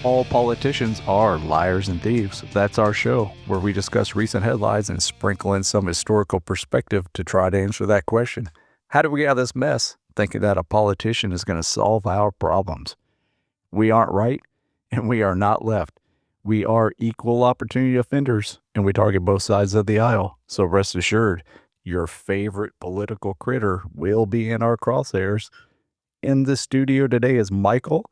All politicians are liars and thieves. That's our show, where we discuss recent headlines and sprinkle in some historical perspective to try to answer that question. How do we get out of this mess thinking that a politician is going to solve our problems? We aren't right, and we are not left. We are equal opportunity offenders, and we target both sides of the aisle. So rest assured, your favorite political critter will be in our crosshairs. In the studio today is Michael.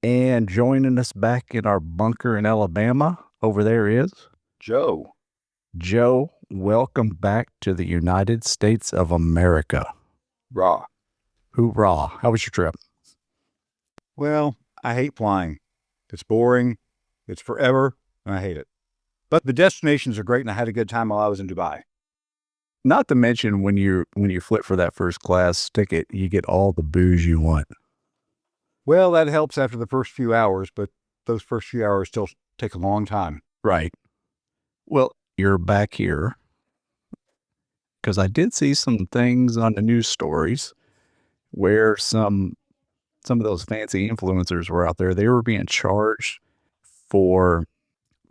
And joining us back in our bunker in Alabama, over there is Joe. Joe, welcome back to the United States of America. Raw. Hoorah. How was your trip? Well, I hate flying. It's boring. It's forever, and I hate it. But the destinations are great, and I had a good time while I was in Dubai. Not to mention when you flip for that first class ticket, you get all the booze you want. Well, that helps after the first few hours, but those first few hours still take a long time. Right. Well, you're back here because I did see some things on the news stories where some of those fancy influencers were out there. They were being charged for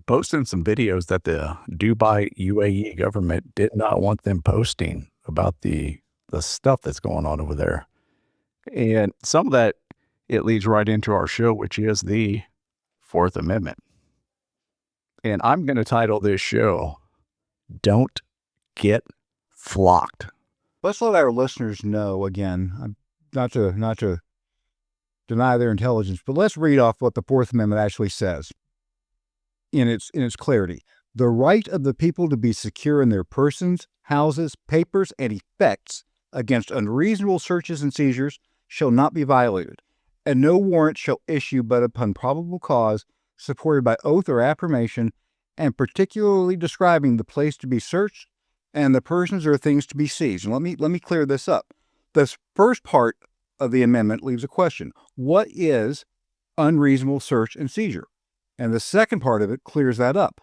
posting some videos that the Dubai UAE government did not want them posting about the stuff that's going on over there. And some of that, it leads right into our show, which is the Fourth Amendment. And I'm going to title this show, Don't Get Flocked. Let's let our listeners know, again, not to deny their intelligence, but let's read off what the Fourth Amendment actually says in its clarity. The right of the people to be secure in their persons, houses, papers, and effects against unreasonable searches and seizures shall not be violated, and no warrant shall issue but upon probable cause, supported by oath or affirmation, and particularly describing the place to be searched and the persons or things to be seized. And let me clear this up. This first part of the amendment leaves a question. What is unreasonable search and seizure? And the second part of it clears that up.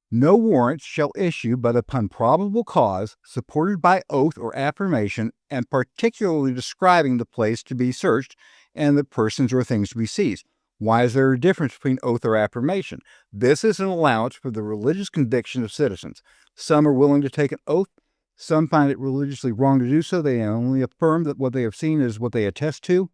No warrants shall issue but upon probable cause, supported by oath or affirmation, and particularly describing the place to be searched and the persons or things to be seized. Why is there a difference between oath or affirmation? This is an allowance for the religious conviction of citizens. Some are willing to take an oath. Some find it religiously wrong to do so. They only affirm that what they have seen is what they attest to.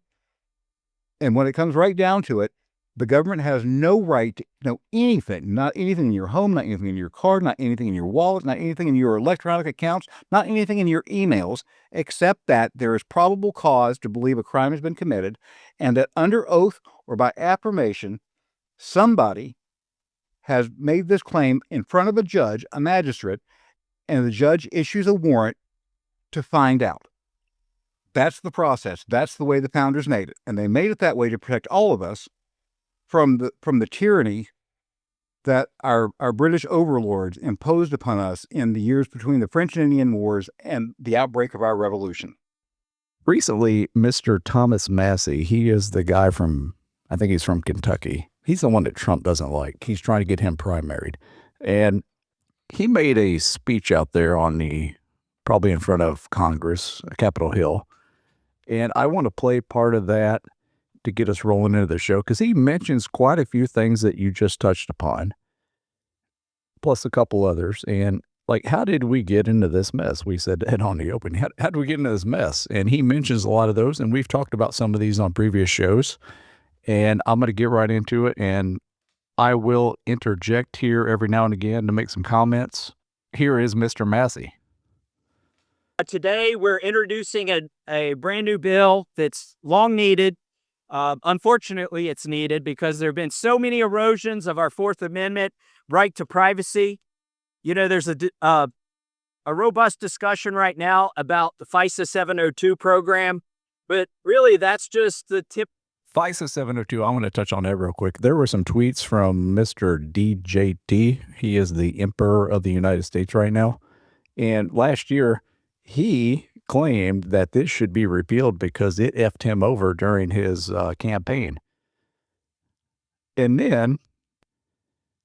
And when it comes right down to it, the government has no right to know anything, not anything in your home, not anything in your car, not anything in your wallet, not anything in your electronic accounts, not anything in your emails, except that there is probable cause to believe a crime has been committed, and that under oath or by affirmation, somebody has made this claim in front of a judge, a magistrate, and the judge issues a warrant to find out. That's the process. That's the way the founders made it. And they made it that way to protect all of us from the tyranny that our British overlords imposed upon us in the years between the French and Indian Wars and the outbreak of our revolution. Recently, Mr. Thomas Massie, he is the guy I think he's from Kentucky. He's the one that Trump doesn't like. He's trying to get him primaried. And he made a speech out there probably in front of Congress, Capitol Hill. And I want to play part of that to get us rolling into the show, because he mentions quite a few things that you just touched upon, plus a couple others. And like, how did we get into this mess? We said that on the open. How did we get into this mess? And he mentions a lot of those, and we've talked about some of these on previous shows. And I'm going to get right into it, and I will interject here every now and again to make some comments. Here is Mr. Massie. Today, we're introducing a brand new bill that's long needed. Unfortunately, it's needed because there have been so many erosions of our Fourth Amendment right to privacy. You know, there's a robust discussion right now about the FISA 702 program, but really that's just the tip. FISA 702, I want to touch on that real quick. There were some tweets from Mr. DJT. He is the Emperor of the United States right now. And last year, he claimed that this should be repealed because it effed him over during his campaign. And then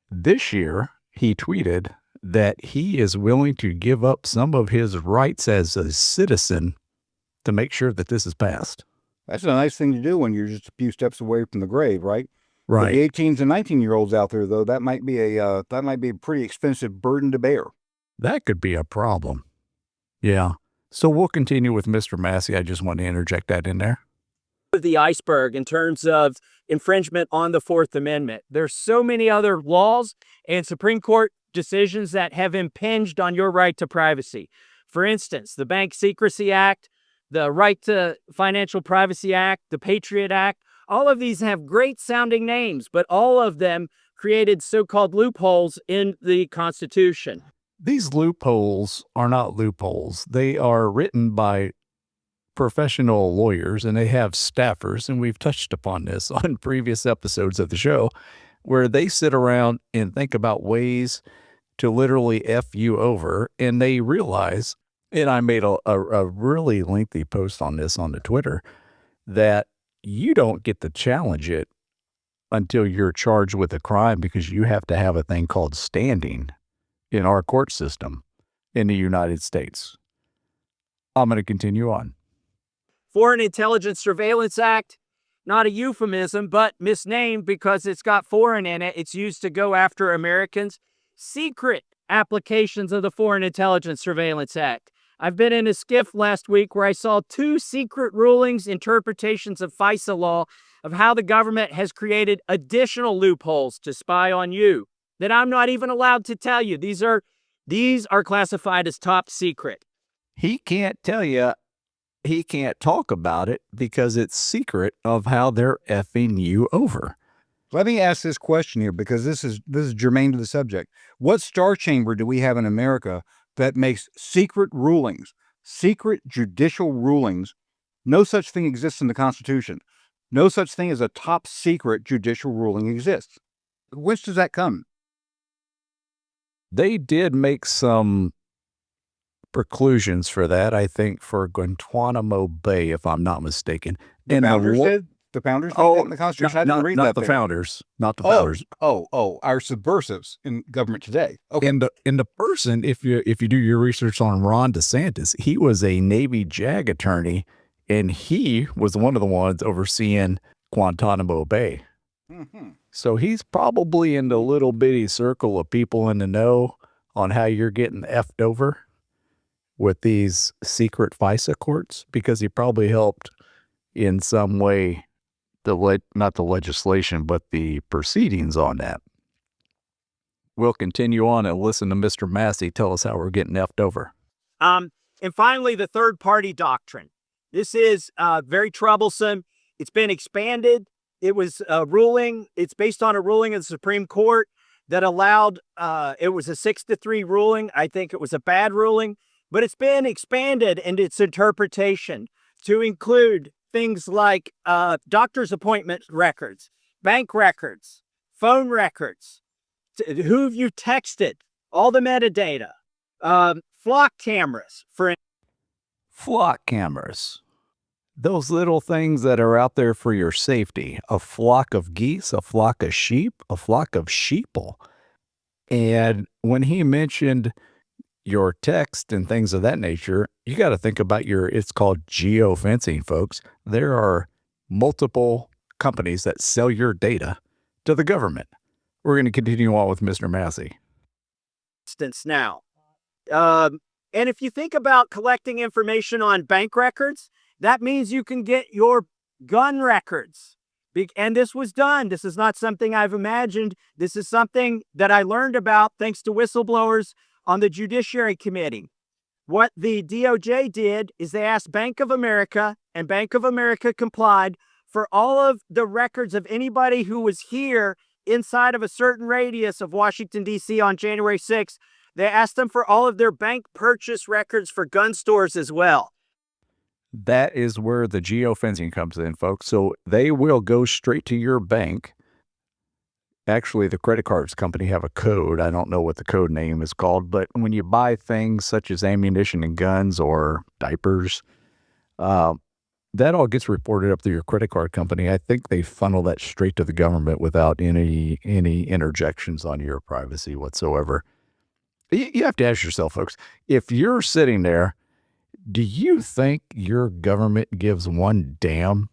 this year, he tweeted that he is willing to give up some of his rights as a citizen to make sure that this is passed. That's a nice thing to do when you're just a few steps away from the grave, right? For the 18s and 19-year-olds out there, though, that might be a pretty expensive burden to bear. That could be a problem. Yeah. So we'll continue with Mr. Massey. I just want to interject that in there. The iceberg in terms of infringement on the Fourth Amendment. There's so many other laws and Supreme Court decisions that have impinged on your right to privacy. For instance, the Bank Secrecy Act, the Right to Financial Privacy Act, the Patriot Act, all of these have great sounding names, but all of them created so-called loopholes in the Constitution. These loopholes are not loopholes. They are written by professional lawyers, and they have staffers, and we've touched upon this on previous episodes of the show, where they sit around and think about ways to literally F you over, and they realize, and I made a really lengthy post on this on the Twitter, that you don't get to challenge it until you're charged with a crime, because you have to have a thing called standing in our court system in the United States. I'm going to continue on. Foreign Intelligence Surveillance Act, not a euphemism, but misnamed because it's got foreign in it. It's used to go after Americans. Secret applications of the Foreign Intelligence Surveillance Act. I've been in a skiff last week where I saw 2 secret rulings, interpretations of FISA law, of how the government has created additional loopholes to spy on you that I'm not even allowed to tell you. These are classified as top secret. He can't tell you. He can't talk about it because it's secret of how they're effing you over. Let me ask this question here, because this is germane to the subject. What star chamber do we have in America that makes secret rulings, secret judicial rulings? No such thing exists in the Constitution. No such thing as a top secret judicial ruling exists. Whence does that come? They did make some preclusions for that, I think, for Guantanamo Bay, if I'm not mistaken. The founders did? The founders did that in the Constitution? I didn't read that. Not the founders. Not the founders. Our subversives in government today. Okay. And the person, if you do your research on Ron DeSantis, he was a Navy JAG attorney, and he was one of the ones overseeing Guantanamo Bay. Mm-hmm. So he's probably in the little bitty circle of people in the know on how you're getting effed over with these secret FISA courts, because he probably helped in some way, not the legislation, but the proceedings on that. We'll continue on and listen to Mr. Massey tell us how we're getting effed over. And finally, the third-party doctrine. This is very troublesome. It's been expanded. It was a ruling. It's based on a ruling of the Supreme Court that allowed, it was a 6-3 ruling. I think it was a bad ruling, but it's been expanded in its interpretation to include things like doctor's appointment records, bank records, phone records, who you texted, all the metadata, flock cameras. Flock cameras. Those little things that are out there for your safety. A flock of geese, a flock of sheep, a flock of sheeple. And when he mentioned your text and things of that nature, you got to think about it's called geofencing, folks. There are multiple companies that sell your data to the government. We're going to continue on with Mr. Massey. Now. And if you think about collecting information on bank records, that means you can get your gun records. And this was done. This is not something I've imagined. This is something that I learned about thanks to whistleblowers on the Judiciary Committee. What the DOJ did is they asked Bank of America, and Bank of America complied for all of the records of anybody who was here inside of a certain radius of Washington, D.C. on January 6th. They asked them for all of their bank purchase records for gun stores as well. That is where the geofencing comes in, folks. So they will go straight to your bank. Actually, the credit cards company have a code. I don't know what the code name is called, but when you buy things such as ammunition and guns or diapers, that all gets reported up to your credit card company. I think they funnel that straight to the government without any interjections on your privacy whatsoever. You have to ask yourself, folks, if you're sitting there, do you think your government gives one damn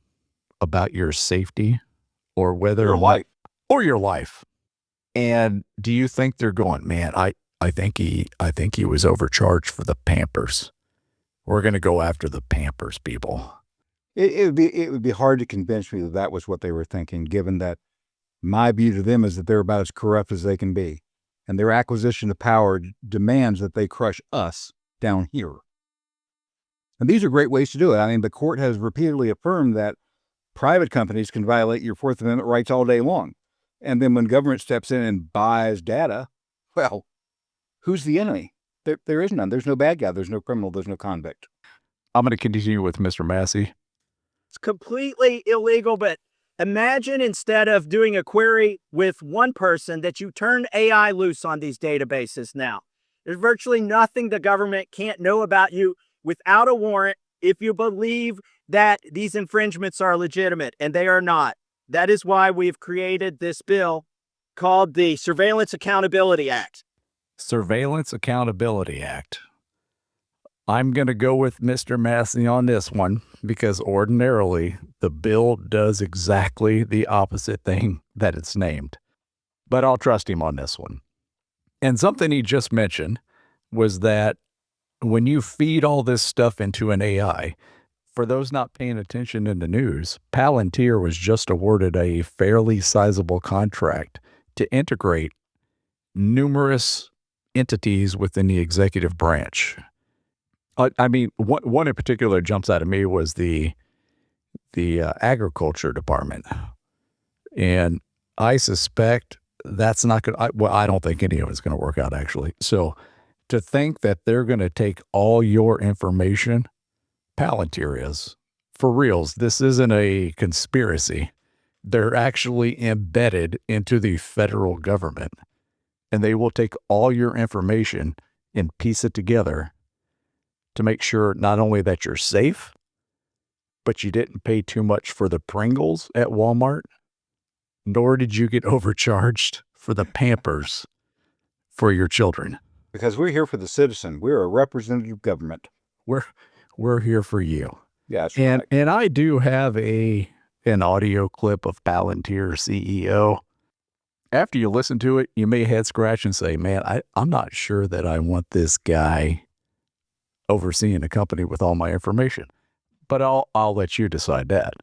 about your safety or whether Your life? for your life. And do you think they're going, man, I think he was overcharged for the Pampers. We're going to go after the Pampers people. It would be hard to convince me that that was what they were thinking, given that my view to them is that they're about as corrupt as they can be. And their acquisition of power demands that they crush us down here. And these are great ways to do it. I mean, the court has repeatedly affirmed that private companies can violate your Fourth Amendment rights all day long. And then when government steps in and buys data, well, who's the enemy? There is none. There's no bad guy. There's no criminal. There's no convict. I'm going to continue with Mr. Massey. It's completely illegal, but imagine instead of doing a query with one person that you turn AI loose on these databases now. There's virtually nothing the government can't know about you without a warrant if you believe that these infringements are legitimate, and they are not. That is why we've created this bill called the Surveillance Accountability Act. Surveillance Accountability Act. I'm going to go with Mr. Massey on this one because ordinarily the bill does exactly the opposite thing that it's named. But I'll trust him on this one. And something he just mentioned was that when you feed all this stuff into an AI, for those not paying attention in the news, Palantir was just awarded a fairly sizable contract to integrate numerous entities within the executive branch. I mean, one in particular jumps out at me was the agriculture department. And I suspect that's not going to, I don't think any of it's going to work out, actually. So to think that they're going to take all your information, Palantir is, for reals, this isn't a conspiracy. They're actually embedded into the federal government. And they will take all your information and piece it together to make sure not only that you're safe, but you didn't pay too much for the Pringles at Walmart, nor did you get overcharged for the Pampers for your children. Because we're here for the citizen. We're a representative government. We're here for you. Yeah, that's And right. and I do have an audio clip of Palantir CEO. After you listen to it, you may head scratch and say, man, I'm not sure that I want this guy overseeing a company with all my information. But I'll let you decide that.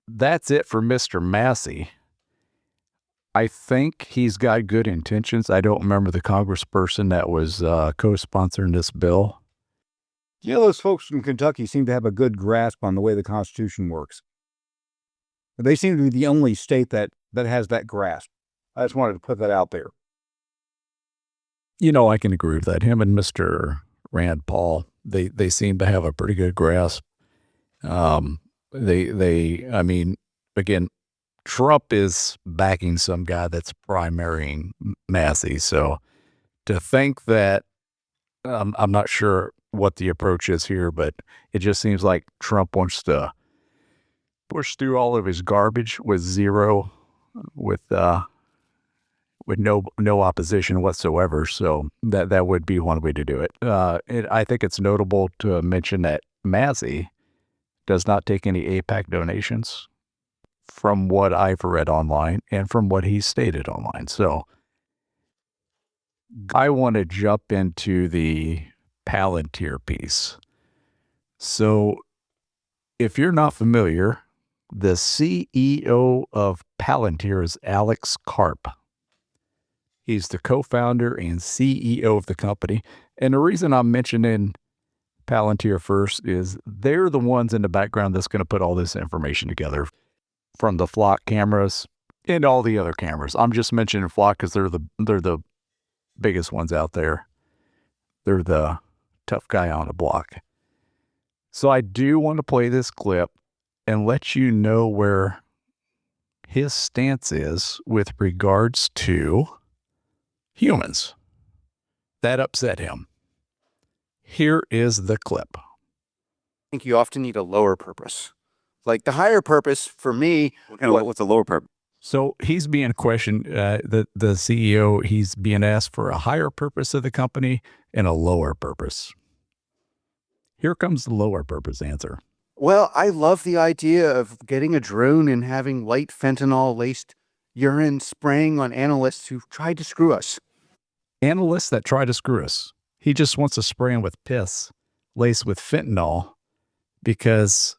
That's it for Mr. Massey. I think he's got good intentions. I don't remember the congressperson that was co-sponsoring this bill. You know, those folks from Kentucky seem to have a good grasp on the way the Constitution works. They seem to be the only state that has that grasp. I just wanted to put that out there. You know, I can agree with that. Him and Mr. Rand Paul, they seem to have a pretty good grasp. I mean, again, Trump is backing some guy that's primarying Massey. So to think that, I'm not sure what the approach is here, but it just seems like Trump wants to push through all of his garbage with no opposition whatsoever. So that would be one way to do it. I think it's notable to mention that Massey does not take any AIPAC donations from what I've read online and from what he stated online. So I want to jump into the Palantir piece. So if you're not familiar, the CEO of Palantir is Alex Karp. He's the co-founder and CEO of the company. And the reason I'm mentioning Palantir first is they're the ones in the background that's going to put all this information together, from the flock cameras and all the other cameras. I'm just mentioning flock because they're the biggest ones out there. They're the tough guy on the block. So I do want to play this clip and let you know where his stance is with regards to humans. That upset him. Here is the clip. I think you often need a lower purpose. Like the higher purpose for me, what's the lower purpose? So he's being questioned, the CEO, he's being asked for a higher purpose of the company and a lower purpose. Here comes the lower purpose answer. Well, I love the idea of getting a drone and having light fentanyl-laced urine spraying on analysts who tried to screw us. Analysts that try to screw us. He just wants to spray them with piss laced with fentanyl because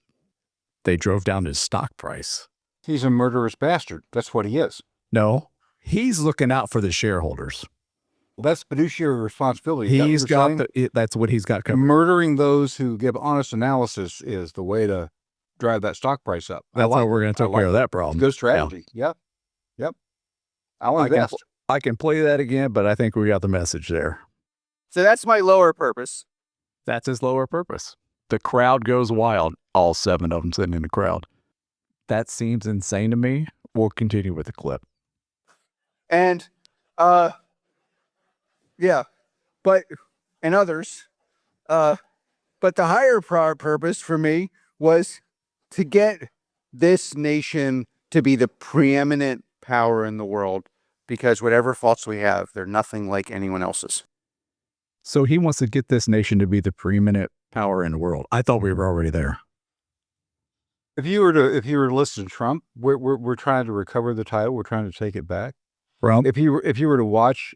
they drove down his stock price. He's a murderous bastard. That's what he is. No, he's looking out for the shareholders. Well, that's fiduciary responsibility. He's got that's what he's got covered. Murdering those who give honest analysis is the way to drive that stock price up. That's how we're going to take care of that It's a problem. good strategy. Yep. I'll invest. I can play that again, but I think we got the message there. So that's my lower purpose. That's his lower purpose. The crowd goes wild. All 7 of them sitting in the crowd. That seems insane to me. We'll continue with the clip. And, yeah, but, and others, but the higher purpose for me was to get this nation to be the preeminent power in the world, because whatever faults we have, they're nothing like anyone else's. So he wants to get this nation to be the preeminent power in the world. I thought we were already there. If you were to listen to Trump, we're trying to recover the title. We're trying to take it back. Trump? If you were to watch,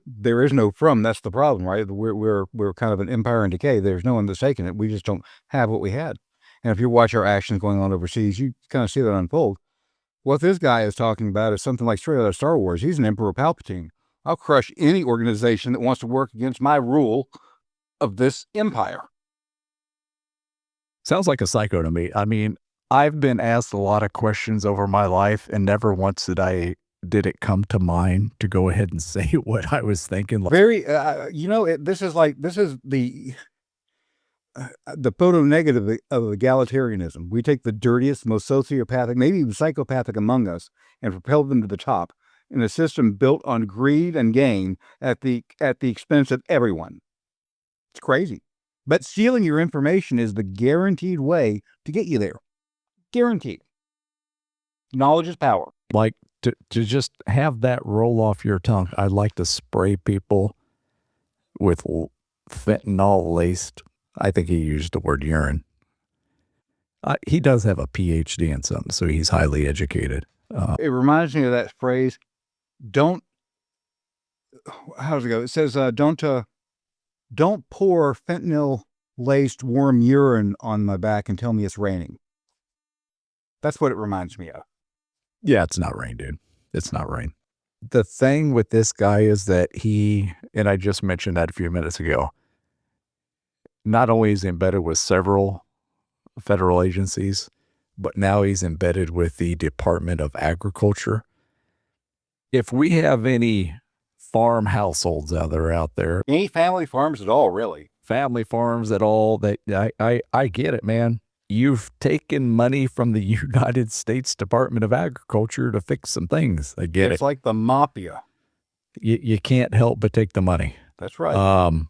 there is no from. That's the problem, right? We're kind of an empire in decay. There's no one that's taking it. We just don't have what we had. And if you watch our actions going on overseas, you kind of see that unfold. What this guy is talking about is something like straight out of Star Wars. He's an Emperor Palpatine. I'll crush any organization that wants to work against my rule of this empire. Sounds like a psycho to me. I mean, I've been asked a lot of questions over my life, and never once did it come to mind to go ahead and say what I was thinking. Very, this is the photo negative of egalitarianism. We take the dirtiest, most sociopathic, maybe even psychopathic among us, and propel them to the top in a system built on greed and gain at the expense of everyone. It's crazy. But stealing your information is the guaranteed way to get you there. Guaranteed. Knowledge is power. Like, to just have that roll off your tongue. I'd like to spray people with fentanyl laced. I think he used the word urine. He does have a PhD in something, so he's highly educated. It reminds me of that phrase, how does it go? It says, don't pour fentanyl-laced warm urine on my back and tell me it's raining. That's what it reminds me of. Yeah, it's not rain, dude. It's not rain. The thing with this guy is that and I just mentioned that a few minutes ago, not only is he embedded with several federal agencies, but now he's embedded with the Department of Agriculture. If we have any farm households out there, Any family farms at all, really. family farms at all, that I get it, man. You've taken money from the United States Department of Agriculture to fix some things. I get It's it. like the mafia. You can't help but take the money. That's right.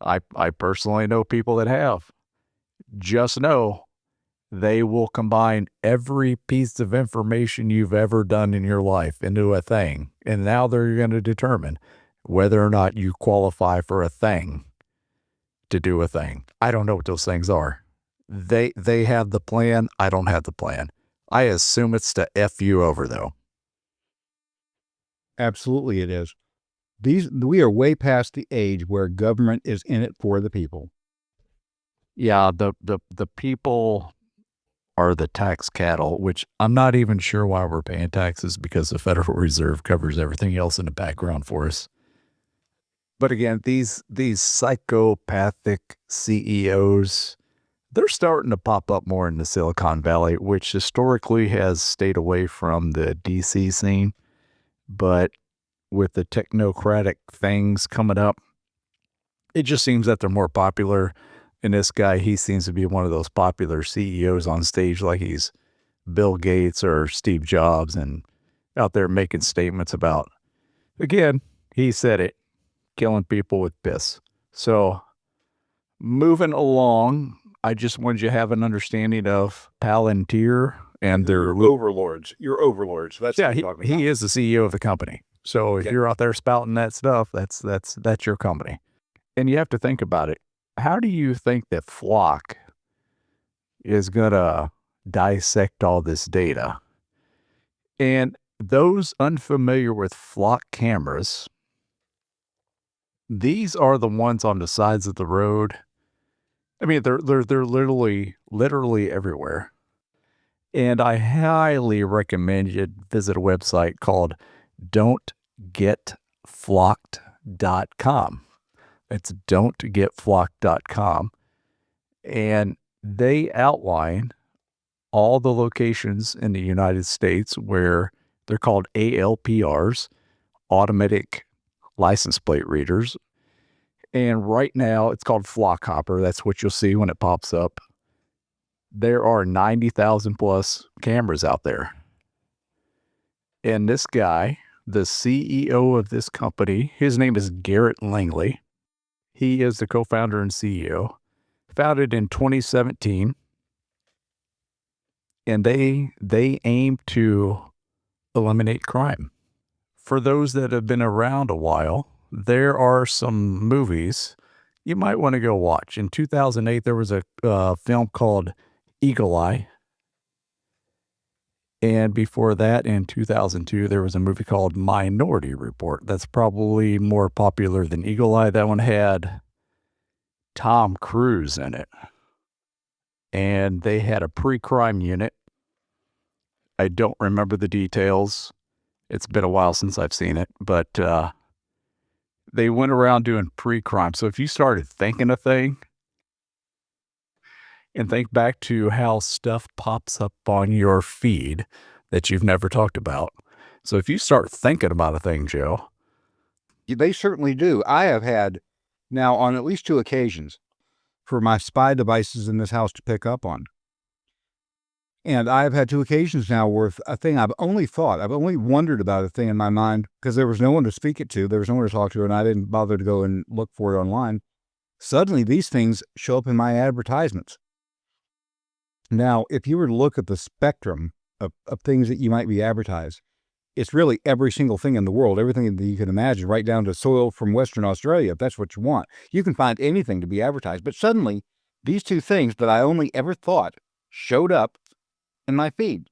I personally know people that have. Just know they will combine every piece of information you've ever done in your life into a thing. And now they're going to determine whether or not you qualify for a thing to do a thing. I don't know what those things are. They have the plan. I don't have the plan. I assume it's to F you over, though. Absolutely it is. We are way past the age where government is in it for the people. Yeah, the people are the tax cattle, which I'm not even sure why we're paying taxes, because the Federal Reserve covers everything else in the background for us. But again, these psychopathic CEOs, they're starting to pop up more in the Silicon Valley, which historically has stayed away from the DC scene. But with the technocratic things coming up, it just seems that they're more popular. And this guy, he seems to be one of those popular CEOs on stage, like he's Bill Gates or Steve Jobs, and out there making statements about, again, he said it, killing people with piss. So moving along, I just wanted you to have an understanding of Palantir and their overlords. You're overlords. That's yeah, what I'm talking about. he is the CEO of the company. So if Yeah. you're out there spouting that stuff, that's your company. And you have to think about it. How do you think that Flock is going to dissect all this data. And those unfamiliar with flock cameras, these are the ones on the sides of the road. I mean, they're literally everywhere. And I highly recommend you visit a website called don'tgetflocked.com. It's don'tgetflocked.com. And they outline all the locations in the United States where they're called ALPRs, automatic license plate readers. And right now it's called Flock Hopper. That's what you'll see when it pops up. There are 90,000 plus cameras out there. And this guy, the CEO of this company, his name is Garrett Langley. He is the co-founder and CEO, founded in 2017. And they aim to eliminate crime. For those that have been around a while, there are some movies you might want to go watch. In 2008, there was a film called Eagle Eye. And before that, in 2002, there was a movie called Minority Report. That's probably more popular than Eagle Eye. That one had Tom Cruise in it. And they had a pre-crime unit. I don't remember the details. It's been a while since I've seen it, but they went around doing pre-crime. So if you started thinking a thing, and think back to how stuff pops up on your feed that you've never talked about. So if you start thinking about a thing, Joe. They certainly do. I have had now on at least 2 occasions for my spy devices in this house to pick up on. And I've had 2 occasions now where a thing I've only wondered about a thing in my mind because there was no one to speak it to. There was no one to talk to, and I didn't bother to go and look for it online. Suddenly, these things show up in my advertisements. Now, if you were to look at the spectrum of things that you might be advertised, it's really every single thing in the world, everything that you can imagine, right down to soil from Western Australia, if that's what you want. You can find anything to be advertised. But suddenly, these 2 things that I only ever thought showed up in my feed.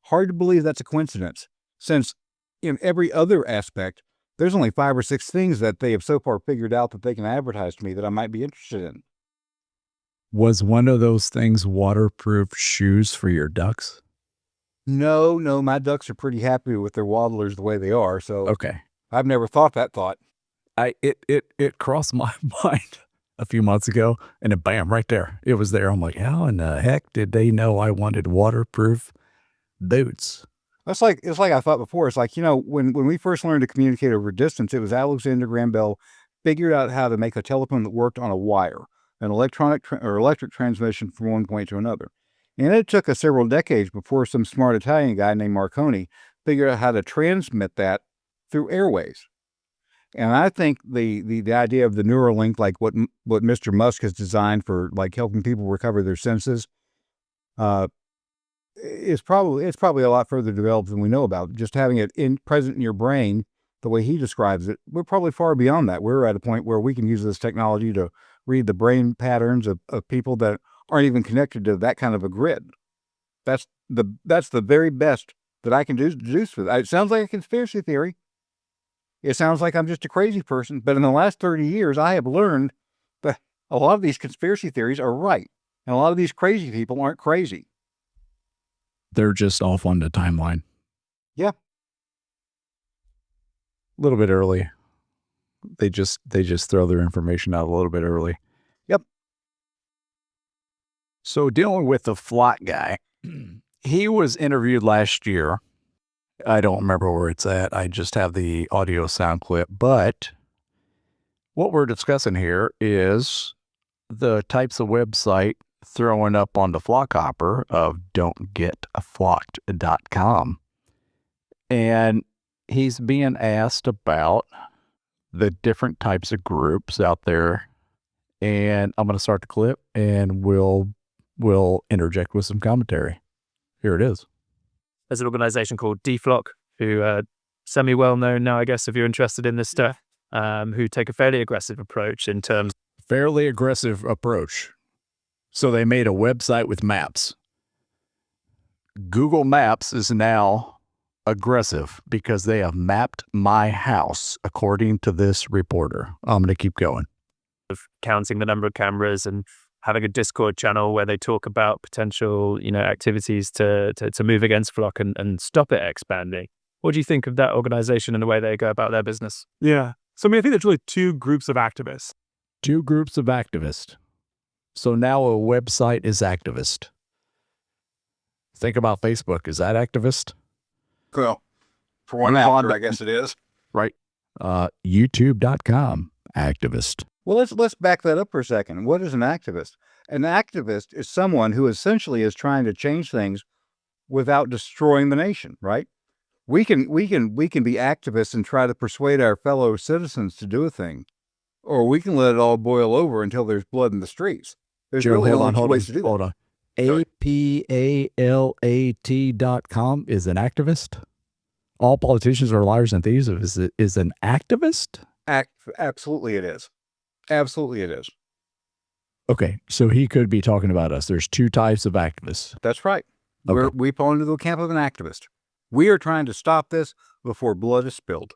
Hard to believe that's a coincidence, since in every other aspect, there's only 5 or 6 things that they have so far figured out that they can advertise to me that I might be interested in. Was one of those things waterproof shoes for your ducks? No, my ducks are pretty happy with their waddlers the way they are, so Okay. I've never thought that thought. It crossed my mind a few months ago, and then bam, right there. It was there. I'm like, how in the heck did they know I wanted waterproof boots? It's like I thought before. It's like, when we first learned to communicate over distance, it was Alexander Graham Bell figured out how to make a telephone that worked on a wire, an electric transmission from one point to another. And it took us several decades before some smart Italian guy named Marconi figured out how to transmit that through airways. And I think the idea of the Neuralink, like what Mr. Musk has designed for like helping people recover their senses, it's probably a lot further developed than we know about. Just having it present in your brain, the way he describes it, we're probably far beyond that. We're at a point where we can use this technology to read the brain patterns of people that aren't even connected to that kind of a grid. That's the very best that I can deduce for that. It sounds like a conspiracy theory. It sounds like I'm just a crazy person. But in the last 30 years, I have learned that a lot of these conspiracy theories are right. And a lot of these crazy people aren't crazy. They're just off on the timeline. Yeah. A little bit early. They just throw their information out a little bit early. Yep. So dealing with the Flock guy, he was interviewed last year. I don't remember where it's at. I just have the audio sound clip. But what we're discussing here is the types of website throwing up on the Flock Hopper of don'tgetflocked.com. And he's being asked about the different types of groups out there. And I'm going to start the clip and we'll interject with some commentary. Here it is. There's an organization called DFlock, who are semi-well known now, I guess, if you're interested in this stuff, who take a fairly aggressive approach in terms. Fairly aggressive approach. So they made a website with maps. Google Maps is now aggressive because they have mapped my house, according to this reporter. I'm going to keep going. Counting the number of cameras and having a Discord channel where they talk about potential, activities to move against Flock and stop it expanding. What do you think of that organization and the way they go about their business? Yeah. So, I think there's really two groups of activists. Two groups of activists. So now a website is activist. Think about Facebook. Is that activist? Well, for one actor, I guess it is. Right. YouTube.com, activist. Well, let's back that up for a second. What is an activist? An activist is someone who essentially is trying to change things without destroying the nation, right? We can be activists and try to persuade our fellow citizens to do a thing, or we can let it all boil over until there's blood in the streets. There's really only two ways to do that. Hold on. APALAT.com is an activist? All politicians are liars and thieves is an activist? Absolutely it is. Absolutely it is. Okay, so he could be talking about us. There's two types of activists. That's right. Okay. We fall into the camp of an activist. We are trying to stop this before blood is spilled.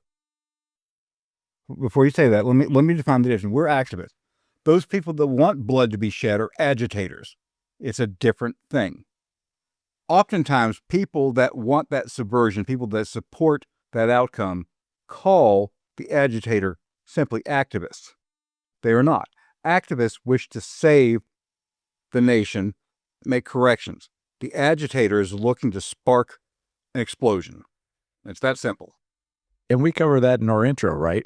Before you say that, let me define the difference. We're activists. Those people that want blood to be shed are agitators. It's a different thing. Oftentimes, people that want that subversion, people that support that outcome, call the agitator simply activists. They are not. Activists wish to save the nation, make corrections. The agitator is looking to spark an explosion. It's that simple. And we cover that in our intro, right?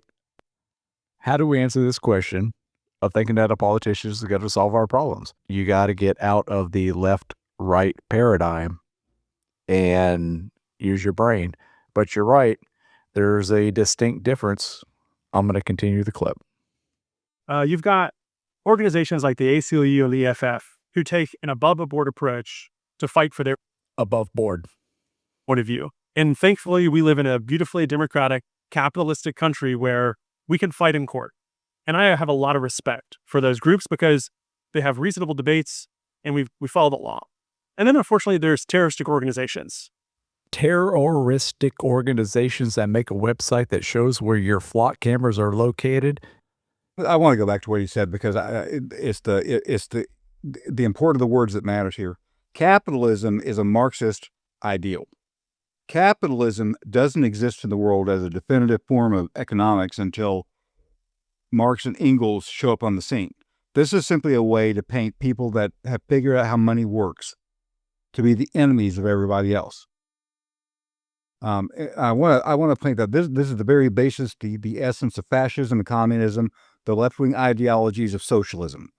How do we answer this question of thinking that a politician is going to solve our problems? You got to get out of the left-right paradigm and use your brain. But you're right. There's a distinct difference. I'm going to continue the clip. You've got organizations like the ACLU and the EFF who take an above-board approach to fight for their Above board. point of view. And thankfully, we live in a beautifully democratic, capitalistic country where we can fight in court. And I have a lot of respect for those groups because they have reasonable debates and we follow the law. And then, unfortunately, there's terroristic organizations. Terroristic organizations that make a website that shows where your flock cameras are located. I want to go back to what he said because it's the import of the words that matters here. Capitalism is a Marxist ideal. Capitalism doesn't exist in the world as a definitive form of economics until Marx and Engels show up on the scene. This is simply a way to paint people that have figured out how money works to be the enemies of everybody else. I want to paint that this is the very basis, the essence of fascism and communism, the left-wing ideologies of socialism.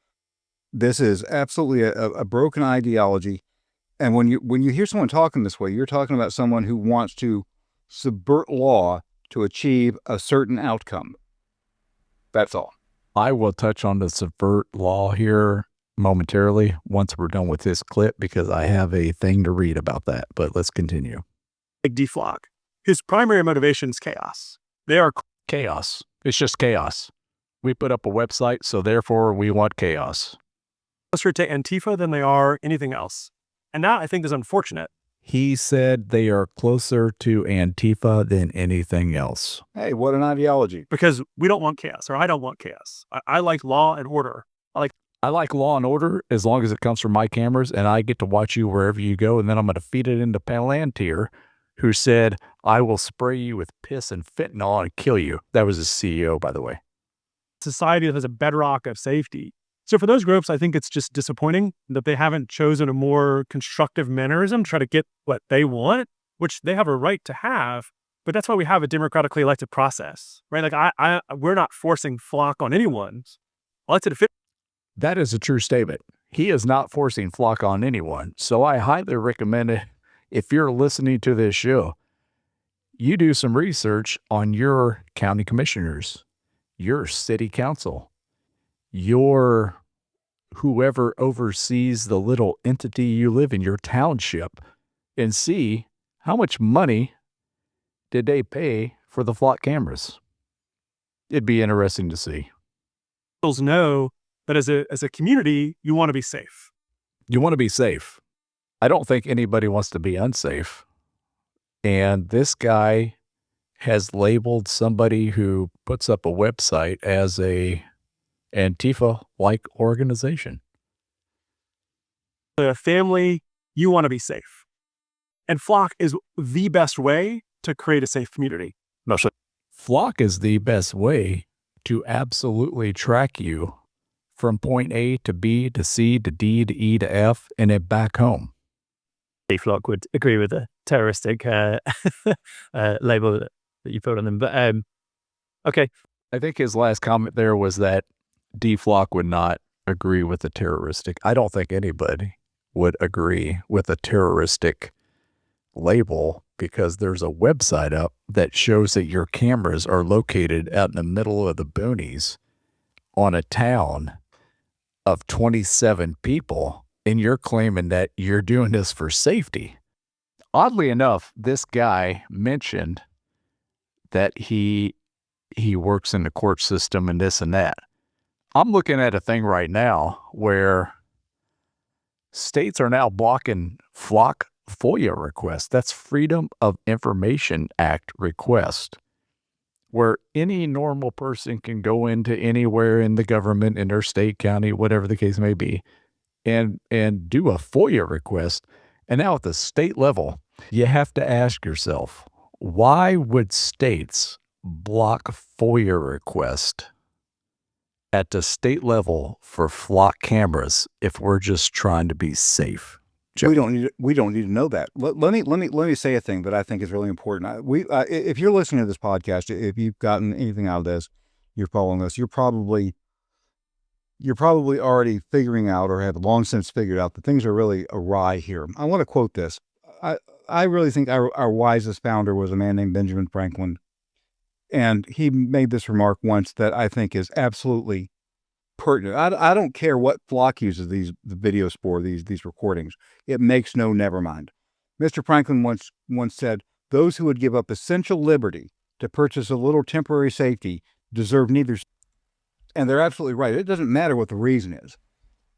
This is absolutely a broken ideology. And when you hear someone talking this way, you're talking about someone who wants to subvert law to achieve a certain outcome. That's all. I will touch on the subvert law here momentarily once we're done with this clip because I have a thing to read about that. But let's continue. Like DFlock, his primary motivation is chaos. They are Chaos. It's just chaos. We put up a website, so therefore we want chaos. closer to Antifa than they are anything else. And that, I think, is unfortunate. He said they are closer to Antifa than anything else. Hey, what an ideology. Because we don't want chaos, or I don't want chaos. I like law and order. I like law and order as long as it comes from my cameras and I get to watch you wherever you go. And then I'm going to feed it into Palantir, who said, I will spray you with piss and fentanyl and kill you. That was his CEO, by the way. Society that has a bedrock of safety. So for those groups, I think it's just disappointing that they haven't chosen a more constructive mannerism to try to get what they want, which they have a right to have. But that's why we have a democratically elected process, right? Like we're not forcing Flock on anyone. Elected officials. That is a true statement. He is not forcing Flock on anyone. So I highly recommend it. If you're listening to this show, you do some research on your county commissioners, your city council, your whoever oversees the little entity you live in, your township, and see how much money did they pay for the Flock cameras. It'd be interesting to see. Know that as a community, you want to be safe. You want to be safe. I don't think anybody wants to be unsafe. And this guy has labeled somebody who puts up a website as a Antifa-like organization. A family, you want to be safe. And Flock is the best way to create a safe community. Flock is the best way to absolutely track you from point A to B to C to D to E to F and then back home. Flock would agree with the terroristic label that you put on them. But okay. I think his last comment there was that D Flock would not agree with the terroristic. I don't think anybody would agree with a terroristic label because there's a website up that shows that your cameras are located out in the middle of the boonies on a town of 27 people, and you're claiming that you're doing this for safety. Oddly enough, this guy mentioned that he works in the court system and this and that. I'm looking at a thing right now where states are now blocking Flock FOIA requests. That's Freedom of Information Act request, where any normal person can go into anywhere in the government, in their state, county, whatever the case may be, and do a FOIA request. And now at the state level, you have to ask yourself, why would states block FOIA request at the state level for Flock cameras if we're just trying to be safe? Jeff? We don't need to know that. Let me say a thing that I think is really important. If you're listening to this podcast, if you've gotten anything out of this, you're following us, you're probably already figuring out or have long since figured out that things are really awry here. I want to quote this. I really think our wisest founder was a man named Benjamin Franklin. And he made this remark once that I think is absolutely pertinent. I don't care what Flock uses the videos for, these recordings. It makes no never mind. Mr. Franklin once said, those who would give up essential liberty to purchase a little temporary safety deserve neither. And they're absolutely right. It doesn't matter what the reason is.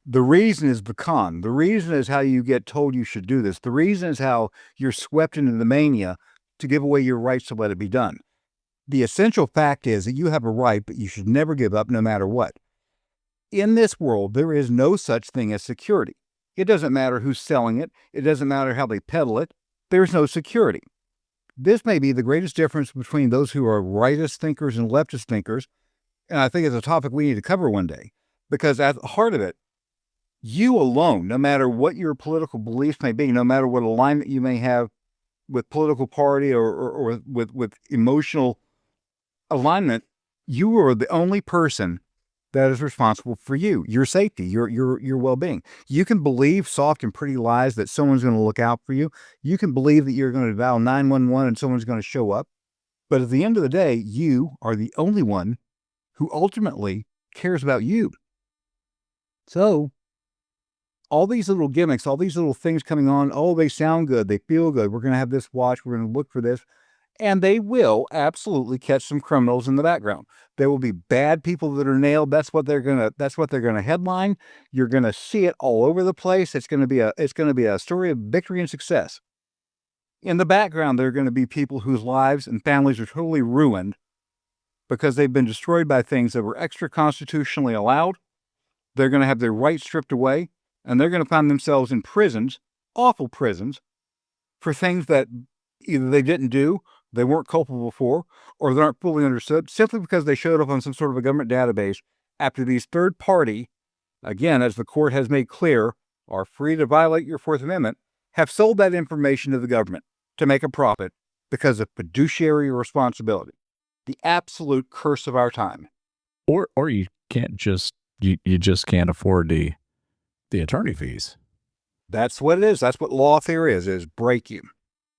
The reason is the con. The reason is how you get told you should do this. The reason is how you're swept into the mania to give away your rights to let it be done. The essential fact is that you have a right, but you should never give up no matter what. In this world, there is no such thing as security. It doesn't matter who's selling it. It doesn't matter how they peddle it. There's no security. This may be the greatest difference between those who are rightist thinkers and leftist thinkers, and I think it's a topic we need to cover one day, because at the heart of it, you alone, no matter what your political beliefs may be, no matter what alignment you may have with political party or with emotional alignment, you are the only person that is responsible for you, your safety, your well-being. You can believe soft and pretty lies that someone's going to look out for you. You can believe that you're going to dial 911 and someone's going to show up. But at the end of the day, you are the only one who ultimately cares about you. So all these little gimmicks, all these little things coming on, oh, they sound good, they feel good. We're going to have this watch, we're going to look for this. And they will absolutely catch some criminals in the background. There will be bad people that are nailed. That's what they're gonna headline. You're gonna see it all over the place. It's gonna be a story of victory and success. In the background, there are going to be people whose lives and families are totally ruined because they've been destroyed by things that were extra constitutionally allowed. They're going to have their rights stripped away, and they're going to find themselves in prisons, awful prisons, for things that either they didn't do, they weren't culpable for, or they aren't fully understood, simply because they showed up on some sort of a government database after these third party, again, as the court has made clear, are free to violate your Fourth Amendment, have sold that information to the government to make a profit because of fiduciary responsibility. The absolute curse of our time. Or you can't just you just can't afford the attorney fees. That's what it is. That's what lawfare is break you.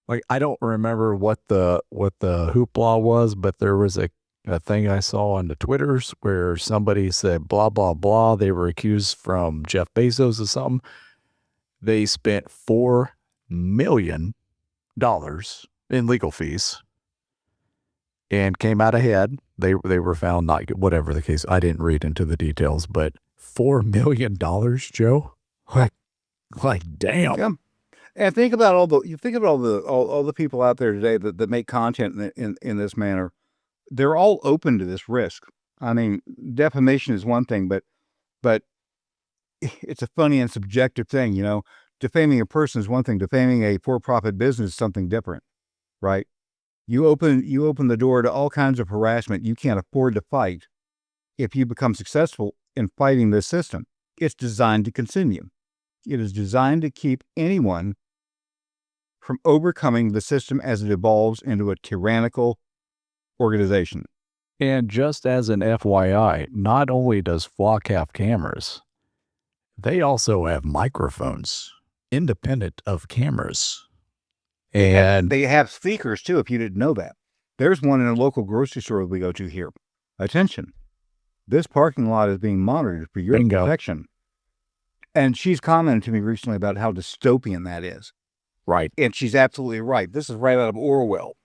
Like, I don't remember what the hoopla was, but there was a thing I saw on the Twitters where somebody said blah blah blah. They were accused from Jeff Bezos of something. They spent $4 million in legal fees and came out ahead. They were found not, whatever the case. I didn't read into the details, but $4 million, Joe? What? Like, damn. Yeah. And think about all the people out there today that make content in this manner. They're all open to this risk. I mean, defamation is one thing, but it's a funny and subjective thing, you know. Defaming a person is one thing. Defaming a for-profit business is something different, right? You open the door to all kinds of harassment you can't afford to fight if you become successful in fighting this system. It's designed to continue. It is designed to keep anyone from overcoming the system as it evolves into a tyrannical organization. And just as an FYI, not only does Flock have cameras, they also have microphones independent of cameras. And They have speakers too, if you didn't know that. There's one in a local grocery store that we go to here. Attention. This parking lot is being monitored for your Bingo. protection. And she's commented to me recently about how dystopian that is. right, And she's absolutely right. This is right out of Orwell.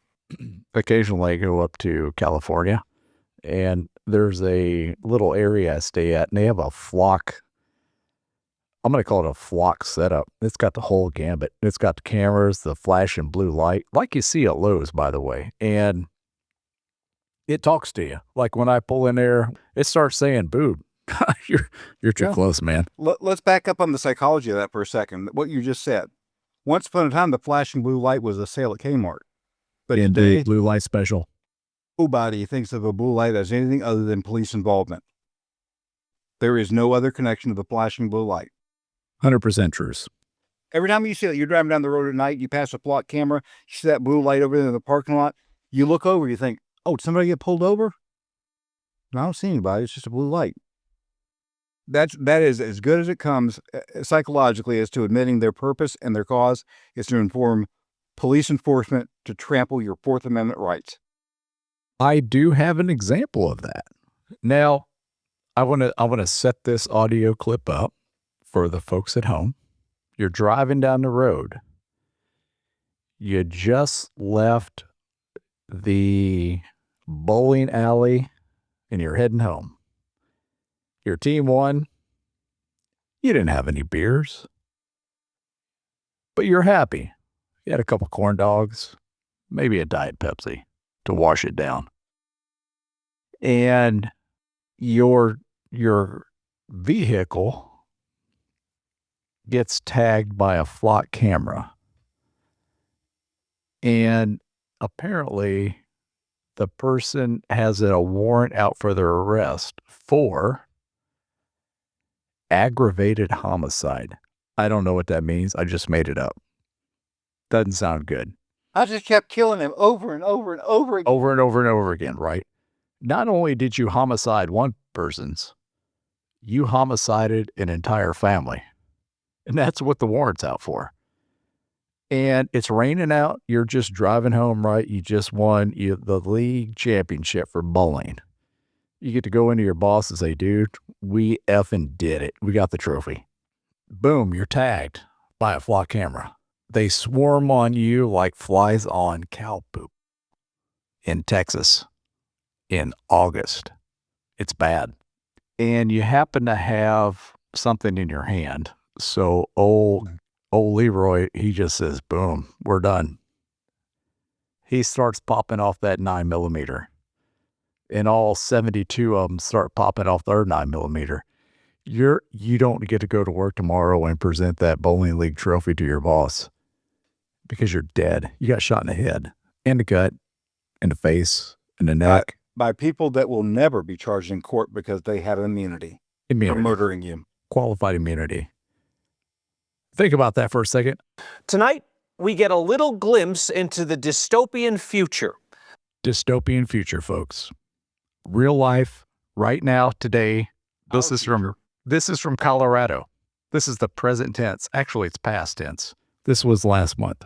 occasionally I go up to California and there's a little area I stay at and they have a Flock. I'm going to call it a Flock setup. It's got the whole gambit. It's got the cameras, the flashing blue light, like you see at Lowe's, by the way. And it talks to you. Like when I pull in there, it starts saying, boob, you're too Yeah. close, man. Let's back up on the psychology of that for a second. What you just said. Once upon a time, the flashing blue light was a sale at Kmart. But In today, the blue light special. nobody thinks of a blue light as anything other than police involvement. There is no other connection to the flashing blue light. 100% truce. Every time you see it, you're driving down the road at night, you pass a Flock camera, you see that blue light over there in the parking lot, you look over, you think, oh, did somebody get pulled over? No, I don't see anybody. It's just a blue light. That is as good as it comes psychologically as to admitting their purpose and their cause is to inform police enforcement to trample your Fourth Amendment rights. I do have an example of that. Now, I want to set this audio clip up for the folks at home. You're driving down the road. You just left the bowling alley and you're heading home. Your team won. You didn't have any beers, but you're happy. You had a couple corn dogs, maybe a Diet Pepsi to wash it down. And your vehicle gets tagged by a Flock camera. And apparently the person has a warrant out for their arrest for aggravated homicide. I don't know what that means. I just made it up. Doesn't sound good. I just kept killing him over and over and over again. Over and over and over again, right? Not only did you homicide one person's, you homicided an entire family. And that's what the warrant's out for. And it's raining out. You're just driving home, right? You just won the league championship for bowling. You get to go into your boss and say, dude, we effing did it. We got the trophy. Boom, you're tagged by a Flock camera. They swarm on you like flies on cow poop in Texas in August. It's bad. And you happen to have something in your hand. So old Leroy, he just says, boom, we're done. He starts popping off that 9mm. And all 72 of them start popping off their 9mm. You don't get to go to work tomorrow and present that bowling league trophy to your boss because you're dead. You got shot in the head, in the gut, in the face, in the neck. By people that will never be charged in court because they have immunity for Immunity. murdering you. Qualified immunity. Think about that for a second. Tonight, we get a little glimpse into the dystopian future. Dystopian future, folks. Real life, right now, today. This is from Colorado. This is the present tense. Actually, it's past tense. This was last month.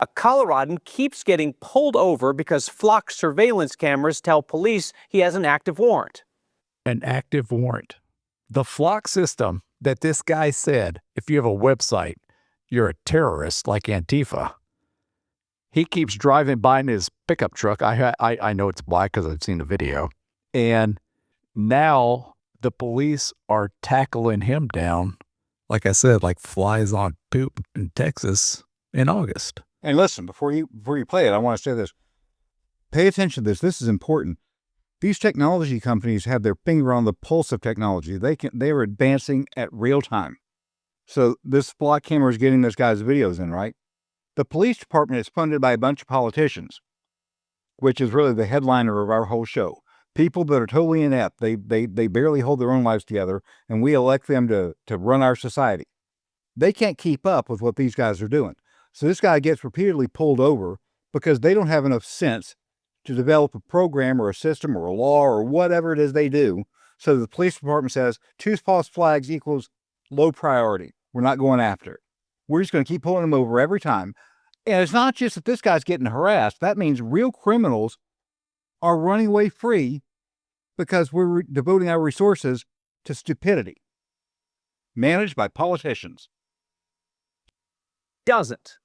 A Coloradan keeps getting pulled over because Flock surveillance cameras tell police he has an active warrant. An active warrant. The Flock system that this guy said, if you have a website, you're a terrorist like Antifa. He keeps driving by in his pickup truck. I know it's black because I've seen the video. And now the police are tackling him down like I said, like flies on poop in Texas in August. And listen, before you play it, I want to say this. Pay attention to this. This is important. These technology companies have their finger on the pulse of technology. They are advancing at real time. So this flock camera is getting this guy's videos in, right? The police department is funded by a bunch of politicians, which is really the headliner of our whole show. People that are totally inept. They barely hold their own lives together, and we elect them to run our society. They can't keep up with what these guys are doing. So this guy gets repeatedly pulled over because they don't have enough sense to develop a program or a system or a law or whatever it is they do. So the police department says 2 false flags equals low priority. We're not going after it. We're just going to keep pulling them over every time. And it's not just that this guy's getting harassed. That means real criminals are running away free because we're devoting our resources to stupidity managed by politicians. Doesn't.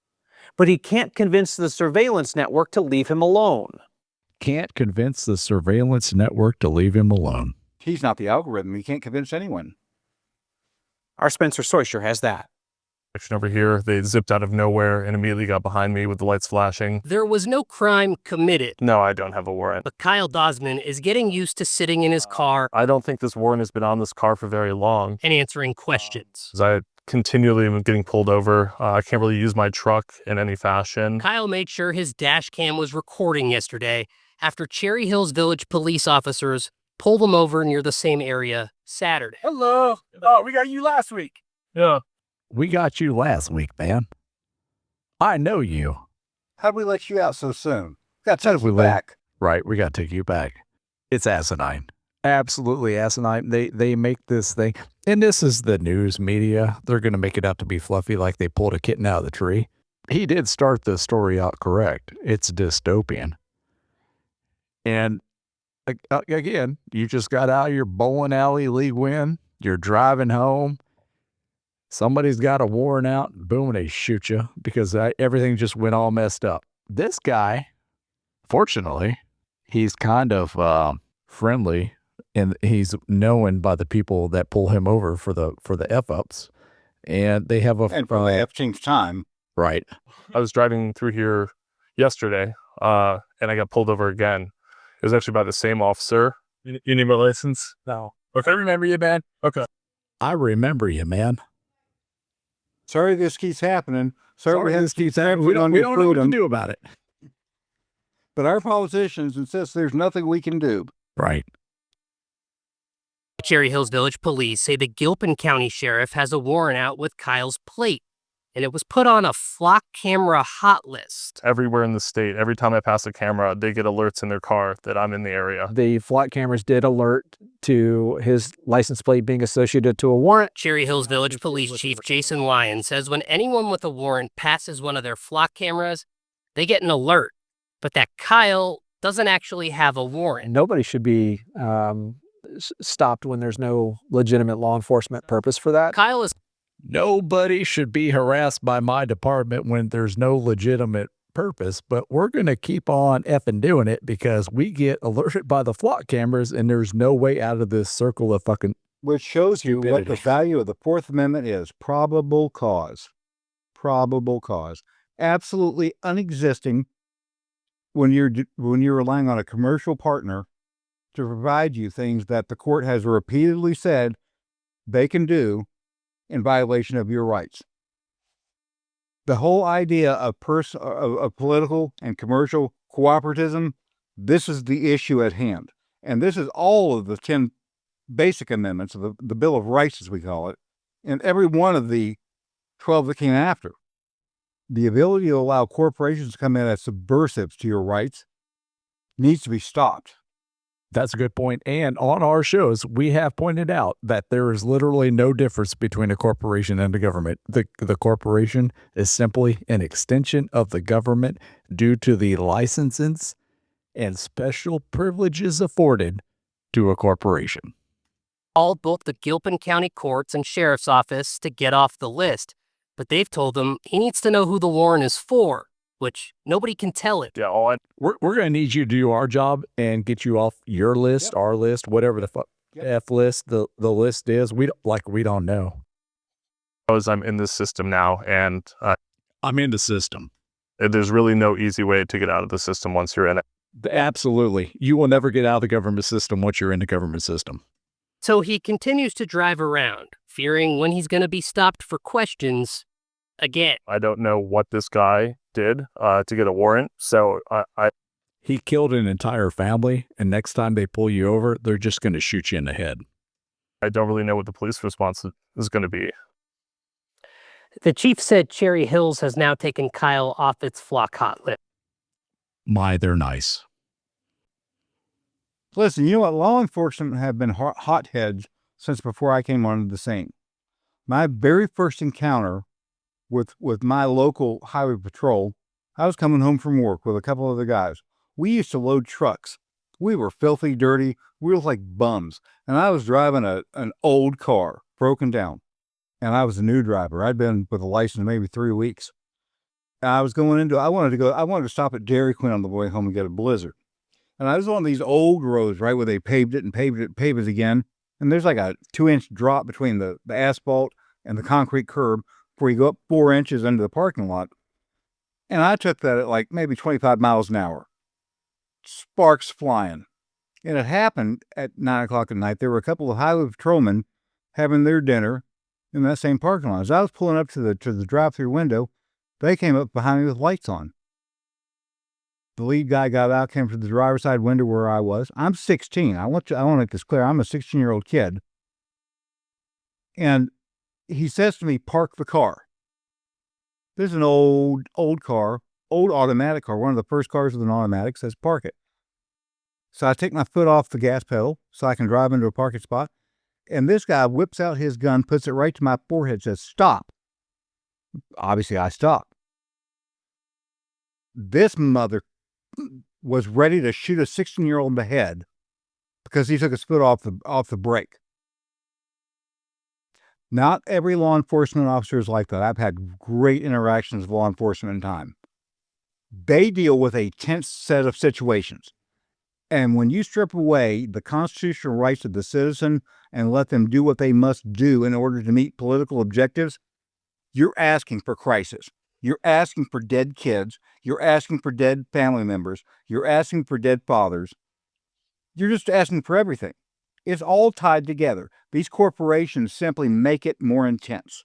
But he can't convince the surveillance network to leave him alone. Can't convince the surveillance network to leave him alone. He's not the algorithm. He can't convince anyone. Our Spencer Soysher has that. Over here, they zipped out of nowhere and immediately got behind me with the lights flashing. There was no crime committed, No, I don't have a warrant. but Kyle Dosman is getting used to sitting in his car I don't think this warrant has been on this car for very long. and answering questions. As I continually am getting pulled over, I can't really use my truck in any fashion. Kyle made sure his dash cam was recording yesterday after Cherry Hills Village police officers pulled him over near the same area Saturday. Hello. Oh, we got you last week. Yeah. We got you last week, man. I know you. How'd we let you out so soon? Got to How'd take we you let- back. Right, we got to take you back. It's asinine. Absolutely asinine. They make this thing, and this is the news media. They're going to make it out to be fluffy like they pulled a kitten out of the tree. He did start the story out correct. It's dystopian. And again, you just got out of your bowling alley league win. You're driving home. Somebody's got a warrant out. Boom, they shoot you because everything just went all messed up. This guy, fortunately, he's kind of friendly, and he's known by the people that pull him over for the F-ups. And they have a... And for the 15th time. Right. I was driving through here yesterday, and I got pulled over again. It was actually by the same officer. You need my license? No. Okay. I remember you, man. Okay. I remember you, man. Sorry this keeps happening. Sorry this keeps happening. We don't know what to do about it. But our politicians insist there's nothing we can do. Right. Cherry Hills Village police say the Gilpin County Sheriff has a warrant out with Kyle's plate, and it was put on a flock camera hot list. Everywhere in the state, every time I pass a camera, they get alerts in their car that I'm in the area. The flock cameras did alert to his license plate being associated to a warrant. Cherry Hills Village Police Chief Jason Lyon says when anyone with a warrant passes one of their flock cameras, they get an alert, but that Kyle doesn't actually have a warrant. And nobody should be stopped when there's no legitimate law enforcement purpose for that. Kyle is Nobody should be harassed by my department when there's no legitimate purpose, but we're going to keep on effing doing it because we get alerted by the flock cameras and there's no way out of this circle of fucking... Which shows you what the Stupidity. value of the Fourth Amendment is. Probable cause. Probable cause. Absolutely unexisting when you're relying on a commercial partner to provide you things that the court has repeatedly said they can do in violation of your rights. The whole idea of political and commercial cooperatism, this is the issue at hand. And this is all of the 10 basic amendments of the Bill of Rights, as we call it, and every one of the 12 that came after. The ability to allow corporations to come in as subversives to your rights needs to be stopped. That's a good point. And on our shows, we have pointed out that there is literally no difference between a corporation and a government. The corporation is simply an extension of the government due to the licenses and special privileges afforded to a corporation. called both the Gilpin County Courts and Sheriff's Office to get off the list, but they've told him he needs to know who the warrant is for, which nobody can tell him. Yeah, all I We're going to need you to do our job and get you off your list, our list, whatever the fuck F list, the list is. We don't know. Because I'm in this system now, and I'm in the system. there's really no easy way to get out of the system once you're in it. Absolutely. You will never get out of the government system once you're in the government system. So he continues to drive around, fearing when he's going to be stopped for questions again. I don't know what this guy did to get a warrant, so He killed an entire family, and next time they pull you over, they're just going to shoot you in the head. I don't really know what the police response is going to be. The chief said Cherry Hills has now taken Kyle off its flock hot list. My, they're nice. Listen, you know what? Law enforcement have been hotheads since before I came onto the scene. My very first encounter with my local highway patrol, I was coming home from work with a couple of the guys. We used to load trucks. We were filthy, dirty. We looked like bums. And I was driving an old car, broken down. And I was a new driver. I'd been with a license maybe 3 weeks. And I wanted to stop at Dairy Queen on the way home and get a Blizzard. And I was on these old roads, right, where they paved it, paved it again. And there's like a 2-inch drop between the asphalt and the concrete curb before you go up 4 inches into the parking lot. And I took that at like maybe 25 miles an hour. Sparks flying. And it happened at 9 o'clock at night. There were a couple of highway patrolmen having their dinner in that same parking lot. As I was pulling up to the drive-through window, they came up behind me with lights on. The lead guy got out, came to the driver's side window where I was. I'm 16. I want to make this clear. I'm a 16-year-old kid. And he says to me, "Park the car." There's an old car, old automatic car, one of the first cars with an automatic, says park it. So I take my foot off the gas pedal so I can drive into a parking spot. And this guy whips out his gun, puts it right to my forehead, says, "Stop." Obviously, I stopped. This mother was ready to shoot a 16-year-old in the head because he took his foot off the brake. Not every law enforcement officer is like that. I've had great interactions with law enforcement in time. They deal with a tense set of situations. And when you strip away the constitutional rights of the citizen and let them do what they must do in order to meet political objectives, you're asking for crisis. You're asking for dead kids. You're asking for dead family members. You're asking for dead fathers. You're just asking for everything. It's all tied together. These corporations simply make it more intense.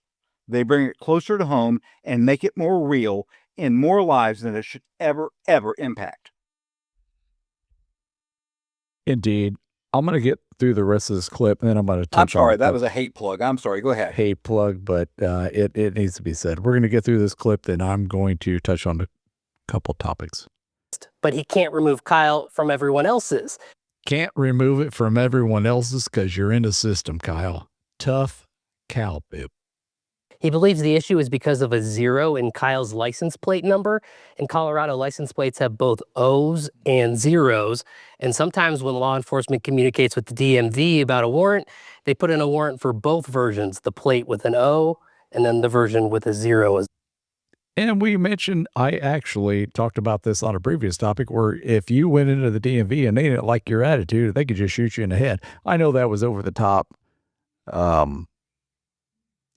They bring it closer to home and make it more real in more lives than it should ever impact. Indeed. I'm going to get through the rest of this clip, and then I'm going to touch on... that was a hate plug. I'm sorry. Go ahead. Hate plug, but it needs to be said. We're going to get through this clip, then I'm going to touch on a couple topics. But he can't remove Kyle from everyone else's. Can't remove it from everyone else's because you're in the system, Kyle. Tough cow poop. He believes the issue is because of a 0 in Kyle's license plate number. In Colorado, license plates have both O's and zeros. And sometimes when law enforcement communicates with the DMV about a warrant, they put in a warrant for both versions, the plate with an O and then the version with a 0. And we mentioned, I actually talked about this on a previous topic, where if you went into the DMV and they didn't like your attitude, they could just shoot you in the head. I know that was over the top.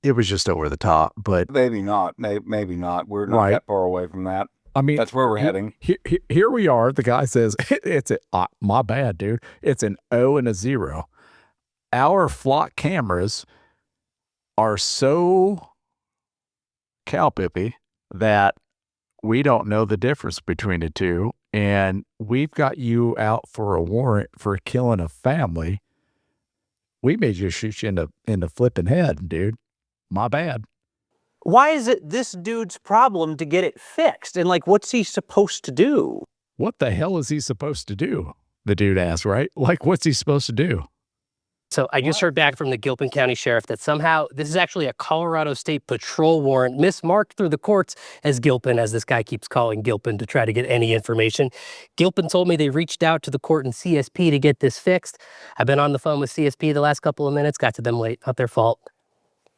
It was just over the top, but Maybe not. Maybe not. We're not Right. that far away from that. I mean, That's where we're heading. Here we are. The guy says, my bad, dude. It's an O and a 0. Our flock cameras are so cowpippy that we don't know the difference between the two. And we've got you out for a warrant for killing a family. We may just shoot you in the flipping head, dude. My bad. Why is it this dude's problem to get it fixed? And like, what's he supposed to do? What the hell is he supposed to do? The dude asked, right? Like, what's he supposed to do? So I just heard back from the Gilpin County Sheriff that somehow this is actually a Colorado State Patrol warrant mismarked through the courts as Gilpin, as this guy keeps calling Gilpin to try to get any information. Gilpin told me they reached out to the court and CSP to get this fixed. I've been on the phone with CSP the last couple of minutes, got to them late, not their fault.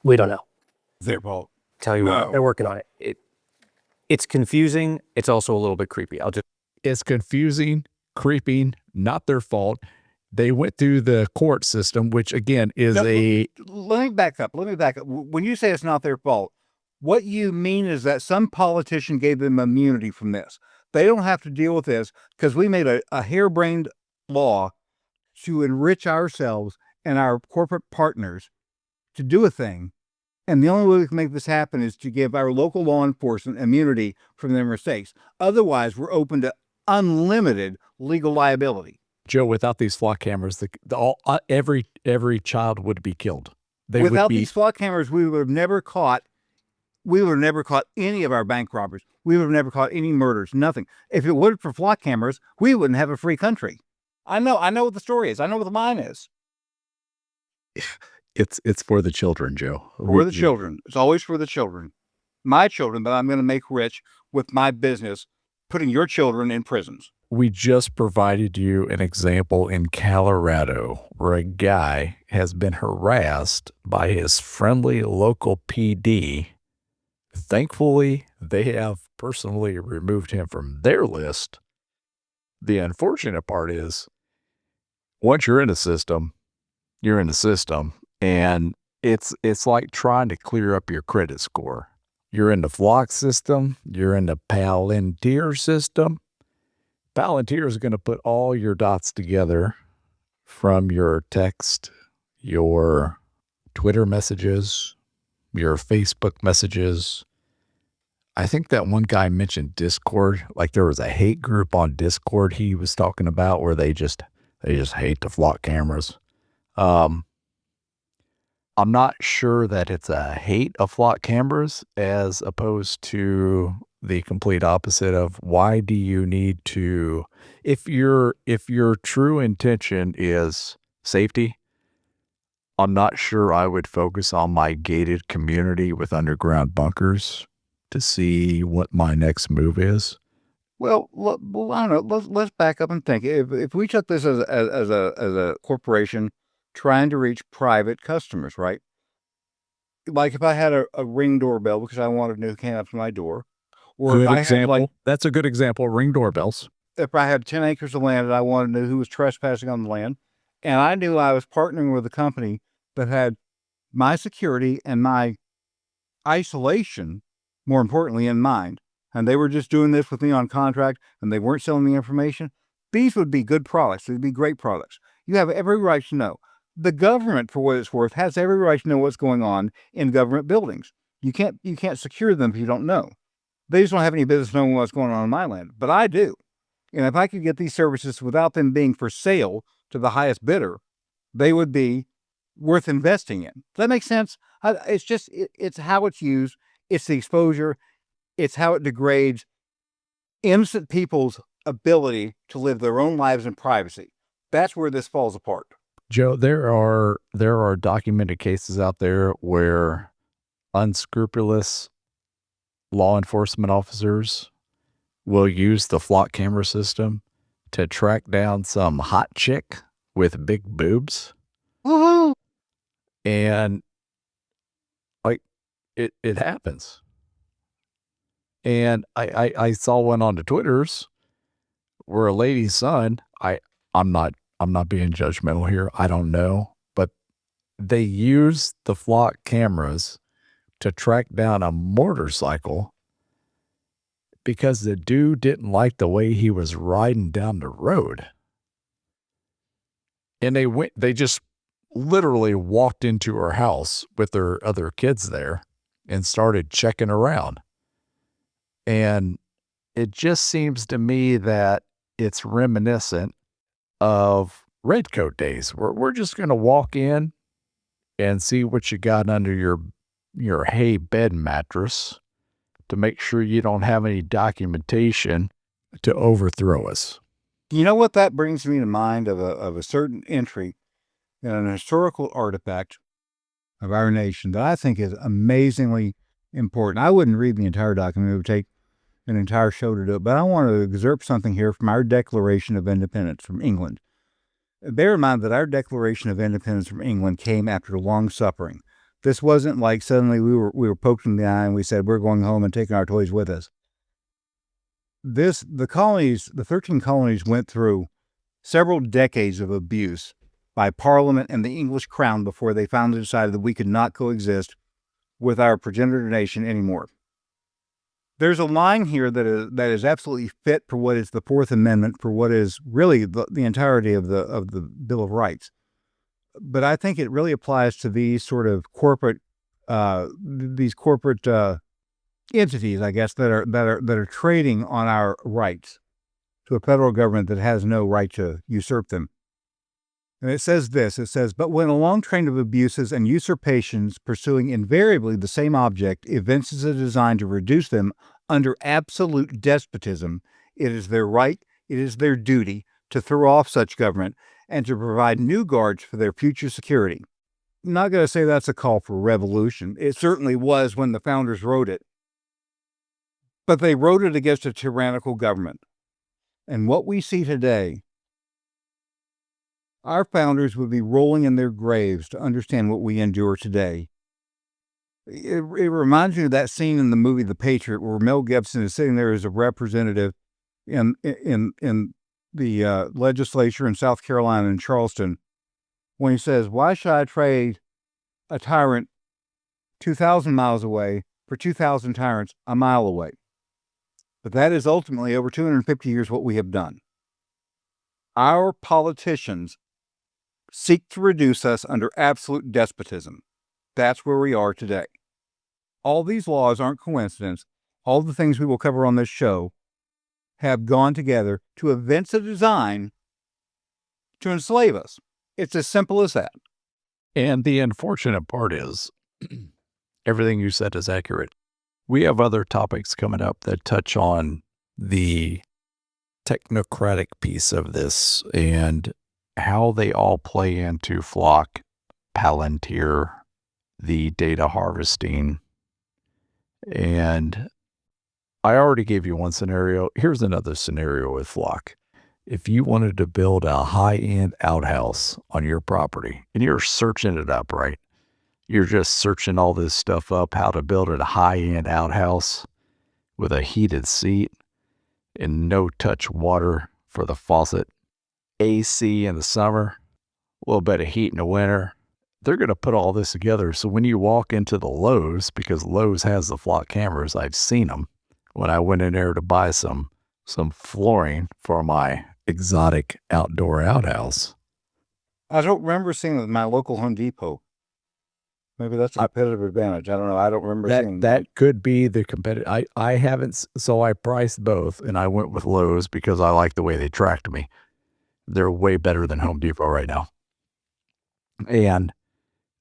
We don't know. Their fault. Tell you what, They're working on it. it's confusing. It's also a little bit creepy. It's confusing, creeping, not their fault. They went through the court system, which again is No, a Let me back up. When you say it's not their fault, what you mean is that some politician gave them immunity from this. They don't have to deal with this because we made a harebrained law to enrich ourselves and our corporate partners to do a thing. And the only way we can make this happen is to give our local law enforcement immunity from their mistakes. Otherwise, we're open to unlimited legal liability. Joe. Without these flock cameras, every child would be killed. They Without would be these flock cameras, we would have never caught any of our bank robbers. We would have never caught any murders, nothing. If it weren't for flock cameras, we wouldn't have a free country. I know what the story is. I know what the mine is. It's for the children, Joe. For the children. It's always for the children. My children that I'm going to make rich with my business, putting your children in prisons. We just provided you an example in Colorado where a guy has been harassed by his friendly local PD. Thankfully, they have personally removed him from their list. The unfortunate part is, once you're in the system, you're in the system, and it's like trying to clear up your credit score. You're in the Flock system, you're in the Palantir system. Palantir is going to put all your dots together from your text, your Twitter messages, your Facebook messages. I think that one guy mentioned Discord, like there was a hate group on Discord he was talking about where they just hate the flock cameras. I'm not sure that it's a hate of flock cameras as opposed to the complete opposite of why do you need to, if your true intention is safety, I'm not sure I would focus on my gated community with underground bunkers to see what my next move is. Well, I don't know. Let's back up and think. If we took this as a corporation trying to reach private customers, right? Like if I had a Ring doorbell because I wanted to know who came up to my door, or Good if I example. had That's a good example. Ring doorbells. if I had 10 acres of land and I wanted to know who was trespassing on the land, and I knew I was partnering with a company that had my security and my isolation, more importantly, in mind, and they were just doing this with me on contract and they weren't selling the information, these would be good products. They'd be great products. You have every right to know. The government, for what it's worth, has every right to know what's going on in government buildings. You can't secure them if you don't know. They just don't have any business knowing what's going on my land, but I do. And if I could get these services without them being for sale to the highest bidder, they would be worth investing in. Does that make sense? It's how it's used. It's the exposure. It's how it degrades innocent people's ability to live their own lives in privacy. That's where this falls apart. Joe, there are documented cases out there where unscrupulous law enforcement officers will use the flock camera system to track down some hot chick with big boobs. Woohoo! And like it happens. And I saw one on the Twitters where a lady's son, I'm not being judgmental here. I don't know, but they used the flock cameras to track down a motorcycle because the dude didn't like the way he was riding down the road. And they just literally walked into her house with their other kids there and started checking around. And it just seems to me that it's reminiscent of Redcoat days where we're just going to walk in and see what you got under your hay bed mattress to make sure you don't have any documentation to overthrow us. You know what that brings me to mind of a certain entry in an historical artifact of our nation that I think is amazingly important. I wouldn't read the entire document. It would take an entire show to do it, but I want to excerpt something here from our Declaration of Independence from England. Bear in mind that our Declaration of Independence from England came after long suffering. This wasn't like suddenly we were poked in the eye and we said, we're going home and taking our toys with us. The 13 colonies went through several decades of abuse by Parliament and the English Crown before they finally decided that we could not coexist with our progenitor nation anymore. There's a line here that is absolutely fit for what is the Fourth Amendment, for what is really the entirety of the Bill of Rights. But I think it really applies to these sort of corporate entities, I guess, that are trading on our rights to a federal government that has no right to usurp them. And it says this, it says, but when a long train of abuses and usurpations pursuing invariably the same object evinces a design to reduce them under absolute despotism, it is their right, it is their duty to throw off such government and to provide new guards for their future security. I'm not going to say that's a call for revolution. It certainly was when the founders wrote it. But they wrote it against a tyrannical government. And what we see today, our founders would be rolling in their graves to understand what we endure today. It reminds me of that scene in the movie The Patriot where Mel Gibson is sitting there as a representative in the legislature in South Carolina in Charleston when he says, why should I trade a tyrant 2,000 miles away for 2,000 tyrants a mile away? But that is ultimately over 250 years what we have done. Our politicians seek to reduce us under absolute despotism. That's where we are today. All these laws aren't coincidence. All the things we will cover on this show have gone together to evince a design to enslave us. It's as simple as that. And the unfortunate part is, everything you said is accurate. We have other topics coming up that touch on the technocratic piece of this and how they all play into Flock, Palantir, the data harvesting. And I already gave you one scenario. Here's another scenario with Flock. If you wanted to build a high-end outhouse on your property and you're searching it up, right? You're just searching all this stuff up, how to build a high-end outhouse with a heated seat and no-touch water for the faucet, AC in the summer, a little bit of heat in the winter. They're going to put all this together. So when you walk into the Lowe's, because Lowe's has the Flock cameras, I've seen them. When I went in there to buy some flooring for my exotic outdoor outhouse. I don't remember seeing it at my local Home Depot. Maybe that's a competitive advantage. I don't know. I don't remember seeing that. Could be the competitive. I haven't, so I priced both and I went with Lowe's because I like the way they tracked me. They're way better than Home Depot right now. And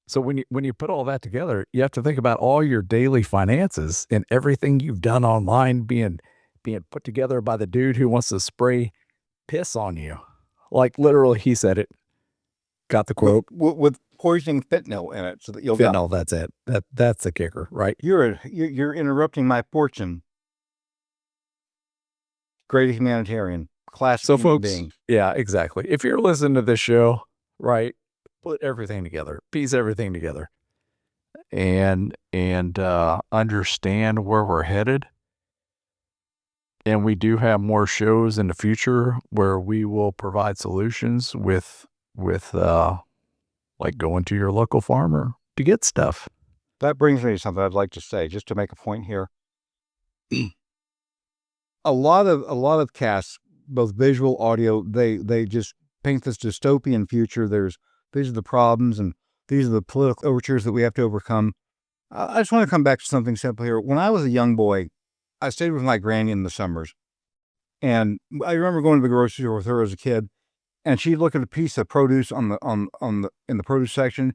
so when you put all that together, you have to think about all your daily finances and everything you've done online being put together by the dude who wants to spray piss on you. Like literally, he said it. Got the quote with poisoning fentanyl in it, so that you'll fentanyl. That's it. That's the kicker, right? You're interrupting my fortune. Great humanitarian, classic. So, folks, being. Yeah, exactly. If you're listening to this show, right, put everything together, piece everything together, and understand where we're headed. And we do have more shows in the future where we will provide solutions with like going to your local farmer to get stuff. That brings me to something I'd like to say, just to make a point here. A lot of casts, both visual, audio, they just paint this dystopian future. These are the problems and these are the political overtures that we have to overcome. I just want to come back to something simple here. When I was a young boy, I stayed with my granny in the summers. And I remember going to the grocery store with her as a kid, and she'd look at a piece of produce in the produce section.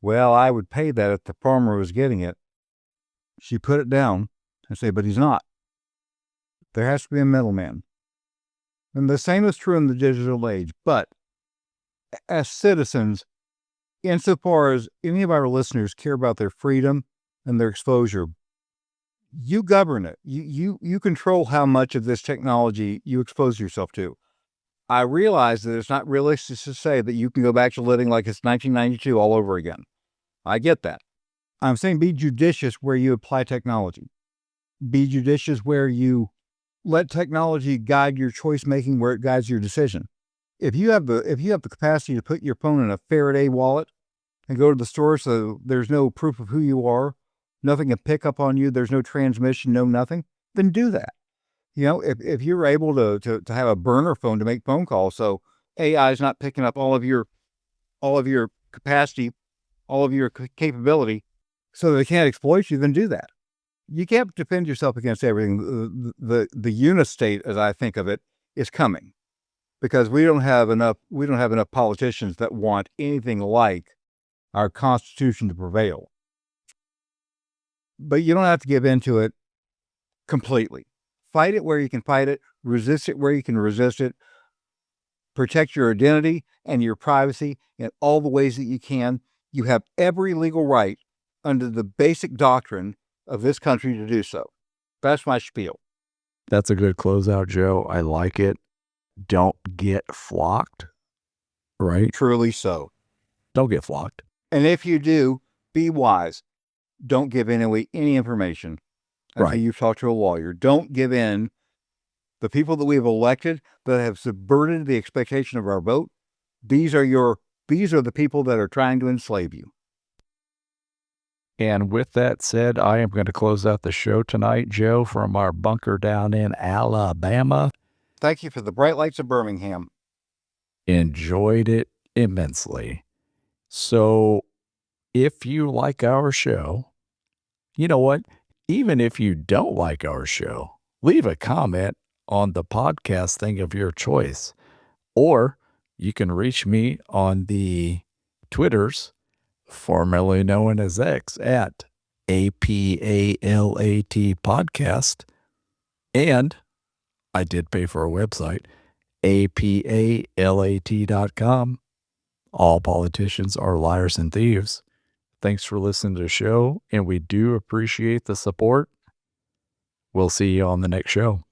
Well, I would pay that if the farmer was getting it. She put it down and say, but he's not. There has to be a middleman. And the same is true in the digital age. But as citizens, insofar as any of our listeners care about their freedom and their exposure, you govern it. You control how much of this technology you expose yourself to. I realize that it's not realistic to say that you can go back to living like it's 1992 all over again. I get that. I'm saying be judicious where you apply technology. Be judicious where you let technology guide your choice making, where it guides your decision. if you have the capacity to put your phone in a Faraday wallet and go to the store so there's no proof of who you are, nothing can pick up on you, there's no transmission, no nothing, then do that. You know, if you're able to have a burner phone to make phone calls, so AI is not picking up all of your capacity, all of your capability, so they can't exploit you, then do that. You can't defend yourself against everything. The unistate, as I think of it, is coming because we don't have enough politicians that want anything like our Constitution to prevail. But you don't have to give in to it completely. Fight it where you can fight it, resist it where you can resist it, protect your identity and your privacy in all the ways that you can. You have every legal right under the basic doctrine of this country to do so. That's my spiel. That's a good closeout, Joe. I like it. Don't get flocked, right? Truly so. Don't get flocked. And if you do, be wise. Don't give any information. Right. You've talked to a lawyer. Don't give in. The people that we've elected that have subverted the expectation of our vote, these are the people that are trying to enslave you. And with that said, I am going to close out the show tonight, Joe, from our bunker down in Alabama. Thank you for the bright lights of Birmingham. Enjoyed it immensely. So if you like our show, you know what? Even if you don't like our show, leave a comment on the podcast thing of your choice. Or you can reach me on the Twitters, formerly known as X, at APALAT Podcast. And I did pay for a website, apalat.com. All politicians are liars and thieves. Thanks for listening to the show, and we do appreciate the support. We'll see you on the next show.